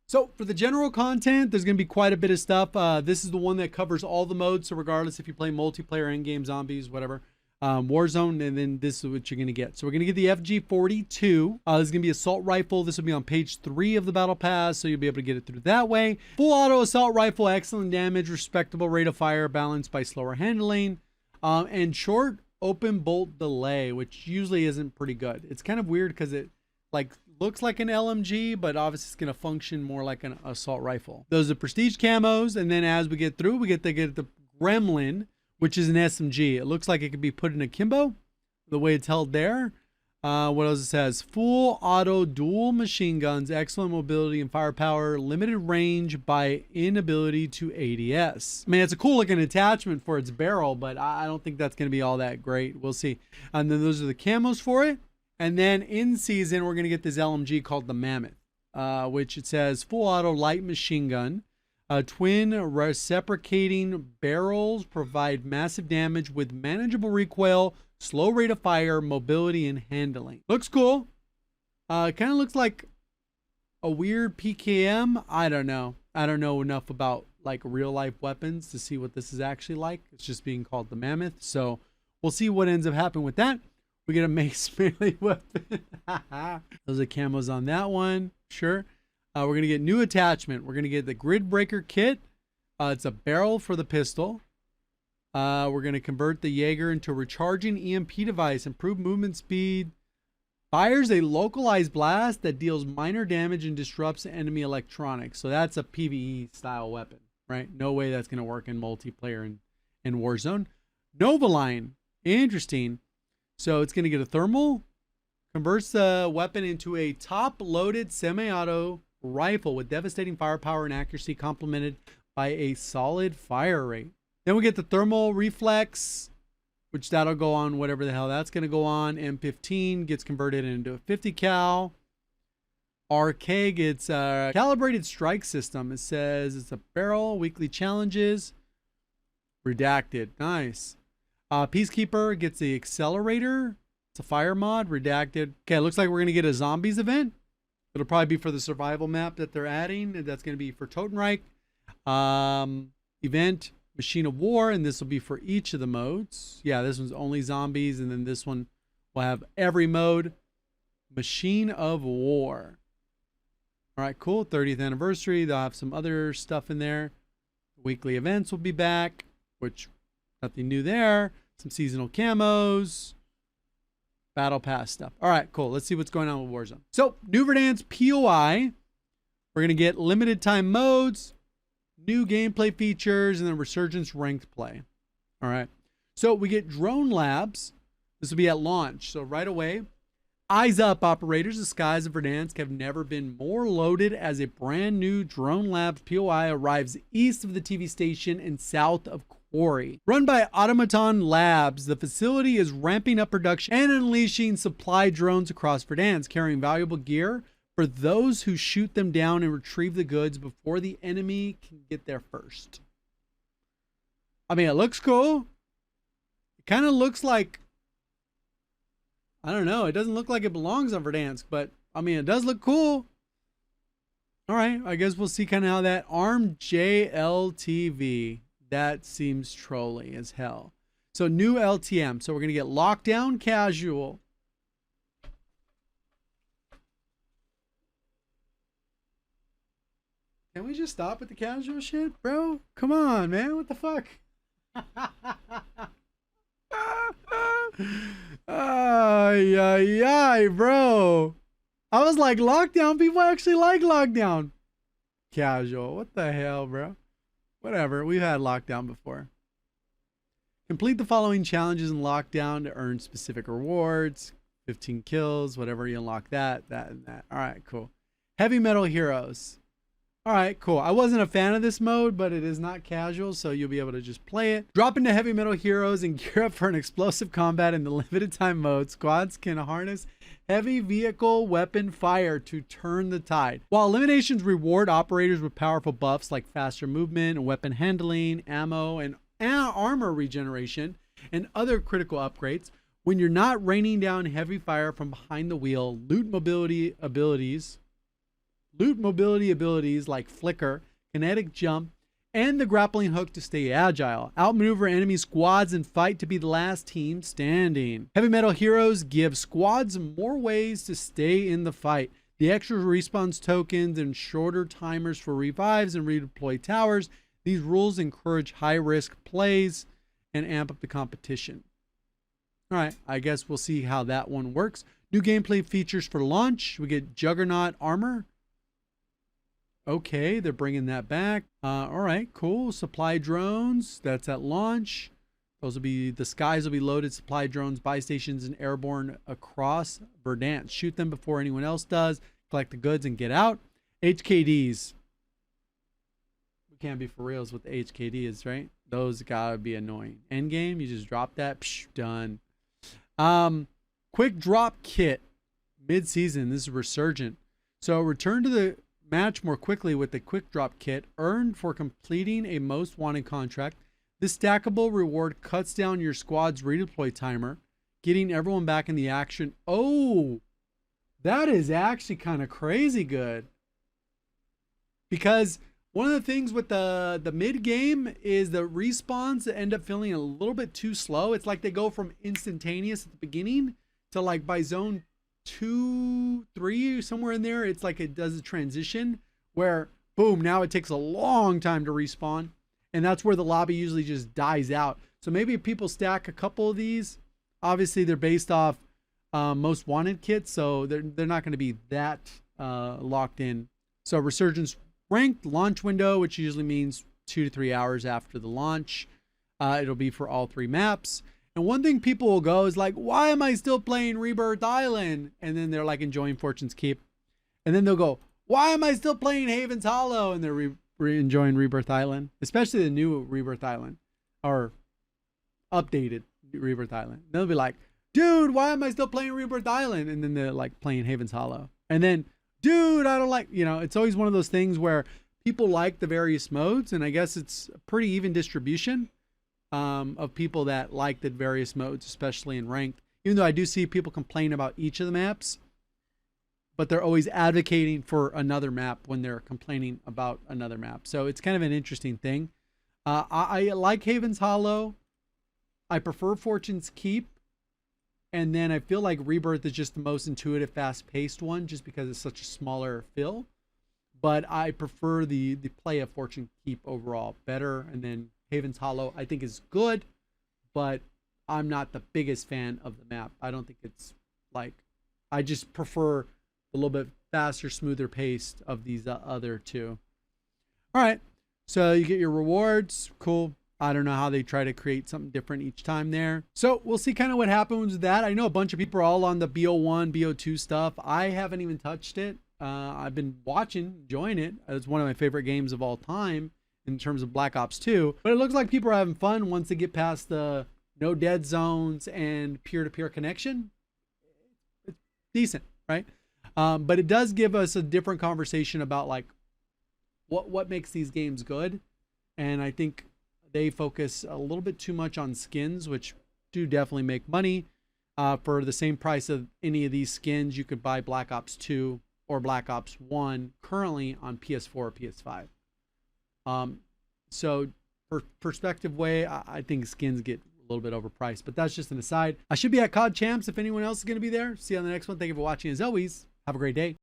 So for the general content, there's going to be quite a bit of stuff. This is the one that covers all the modes. So regardless if you play multiplayer, in-game, zombies, whatever, Warzone, and then this is what you're going to get. So we're going to get the FG42. This is going to be assault rifle. This will be on page 3 of the battle pass. So you'll be able to get it through that way. Full auto assault rifle, excellent damage, respectable rate of fire, balanced by slower handling, and short open bolt delay, which usually isn't pretty good. It's kind of weird because it like looks like an LMG, but obviously it's going to function more like an assault rifle. Those are prestige camos, and then as we get through, we get the Gremlin, which is an SMG. It looks like it could be put in a Kimbo, the way it's held there. What else it says? Full auto dual machine guns, excellent mobility and firepower, limited range by inability to ADS. I mean, it's a cool looking attachment for its barrel, but I don't think that's going to be all that great. We'll see. And then those are the camos for it. And then in season, we're going to get this LMG called the Mammoth, which it says full auto light machine gun. Twin reciprocating barrels provide massive damage with manageable recoil, slow rate of fire, mobility, and handling. Looks cool. It kind of looks like a weird PKM. I don't know. I don't know enough about like real life weapons to see what this is actually like. It's just being called the Mammoth. So we'll see what ends up happening with that. We get a mace melee weapon. Those are camos on that one. Sure. We're going to get new attachment. We're going to get the Grid Breaker kit. It's a barrel for the pistol. We're going to convert the Jaeger into a recharging EMP device. Improved movement speed. Fires a localized blast that deals minor damage and disrupts enemy electronics. So that's a PvE style weapon, right? No way that's going to work in multiplayer in Warzone. Novaline. Interesting. So it's going to get a thermal, converts the weapon into a top-loaded semi-auto rifle with devastating firepower and accuracy complemented by a solid fire rate. Then we get the thermal reflex, which that'll go on whatever the hell that's going to go on. M15 gets converted into a 50 cal. RK gets a calibrated strike system. It says it's a barrel, weekly challenges. Redacted. Nice. Peacekeeper gets the accelerator. It's a fire mod. Redacted. Okay, it looks like we're going to get a zombies event. It'll probably be for the survival map that they're adding. And that's going to be for Totenreich. Event, Machine of War. And this will be for each of the modes. Yeah, this one's only zombies. And then this one will have every mode. Machine of War. All right, cool. 30th anniversary. They'll have some other stuff in there. Weekly events will be back, which... nothing new there. Some seasonal camos. Battle pass stuff. All right, cool. Let's see what's going on with Warzone. So, new Verdansk POI. We're going to get limited time modes, new gameplay features, and then Resurgence ranked play. All right. So, we get drone labs. This will be at launch. So, right away, eyes up, operators. The skies of Verdansk have never been more loaded as a brand new drone labs POI arrives east of the TV station and south of Quarry. Run by Automaton Labs, the facility is ramping up production and unleashing supply drones across Verdansk, carrying valuable gear for those who shoot them down and retrieve the goods before the enemy can get there first. I mean, it looks cool. It kind of looks like, I don't know, it doesn't look like it belongs on Verdansk, but I mean, it does look cool. All right, I guess we'll see kind of how that armed JLTV. That seems trolly as hell. So new LTM. So we're going to get lockdown casual. Can we just stop with the casual shit, bro? Come on, man. What the fuck? Ay, bro. I was like, lockdown? People actually like lockdown. Casual. What the hell, bro? Whatever, we've had lockdown before. Complete the following challenges in lockdown to earn specific rewards. 15 kills, whatever, you unlock that, and that. All right, cool. Heavy Metal Heroes. All right, cool. I wasn't a fan of this mode, but it is not casual, so you'll be able to just play it. Drop into Heavy Metal Heroes and gear up for an explosive combat in the limited time mode. Squads can harness heavy vehicle weapon fire to turn the tide. While eliminations reward operators with powerful buffs like faster movement, weapon handling, ammo, and armor regeneration, and other critical upgrades, when you're not raining down heavy fire from behind the wheel, loot mobility abilities loot mobility abilities like flicker, kinetic jump, and the grappling hook to stay agile. Outmaneuver enemy squads and fight to be the last team standing. Heavy metal heroes give squads more ways to stay in the fight. The extra respawn tokens and shorter timers for revives and redeploy towers. These rules encourage high-risk plays and amp up the competition. All right, I guess we'll see how that one works. New gameplay features for launch. We get Juggernaut armor. Okay, they're bringing that back. All right, cool. Supply drones. That's at launch. Those will be, the skies will be loaded. Supply drones, buy stations, and airborne across Verdant. Shoot them before anyone else does. Collect the goods and get out. HKDs. We can't be for reals with the HKDs, right? Those gotta be annoying. End game, you just drop that. Psh, done. Quick drop kit. Mid-season. This is Resurgent. So return to the match more quickly with the quick drop kit earned for completing a most wanted contract. This stackable reward cuts down your squad's redeploy timer, getting everyone back in the action. Oh, that is actually kind of crazy good, because one of the things with the mid game is the respawns that end up feeling a little bit too slow. It's like they go from instantaneous at the beginning to like by zone 2, 3, somewhere in there, it's like it does a transition where boom, now it takes a long time to respawn, and that's where the lobby usually just dies out. So maybe if people stack a couple of these, obviously they're based off most wanted kits, so they're not going to be that locked in. So Resurgence ranked launch window, which usually means 2 to 3 hours after the launch. It'll be for all 3 maps. And one thing people will go is like, why am I still playing Rebirth Island? And then they're like enjoying Fortune's Keep. And then they'll go, why am I still playing Haven's Hollow? And they're enjoying Rebirth Island, especially the new Rebirth Island or updated Rebirth Island. They'll be like, dude, why am I still playing Rebirth Island? And then they're like playing Haven's Hollow. And then, dude, I don't like, you know, it's always one of those things where people like the various modes. And I guess it's a pretty even distribution of people that like the various modes, especially in ranked, even though I do see people complain about each of the maps, but they're always advocating for another map when they're complaining about another map. So it's kind of an interesting thing. I like Haven's Hollow. I prefer Fortune's Keep. And then I feel like Rebirth is just the most intuitive, fast-paced one, just because it's such a smaller fill. But I prefer the play of Fortune Keep overall better. And then Haven's Hollow, I think, is good, but I'm not the biggest fan of the map. I don't think it's like, I just prefer a little bit faster, smoother paced of these other two. All right, so you get your rewards. Cool. I don't know how they try to create something different each time there. So we'll see kind of what happens with that. I know a bunch of people are all on the BO1, BO2 stuff. I haven't even touched it. I've been watching, enjoying it. It's one of my favorite games of all time in terms of Black Ops 2. But it looks like people are having fun once they get past the no dead zones and peer-to-peer connection. It's decent, right? But it does give us a different conversation about like what makes these games good. And I think they focus a little bit too much on skins, which do definitely make money. For the same price of any of these skins, you could buy Black Ops 2 or Black Ops 1 currently on PS4 or PS5. So for perspective way, I think skins get a little bit overpriced, but that's just an aside. I should be at COD Champs if anyone else is going to be there. See you on the next one. Thank you for watching. As always, have a great day.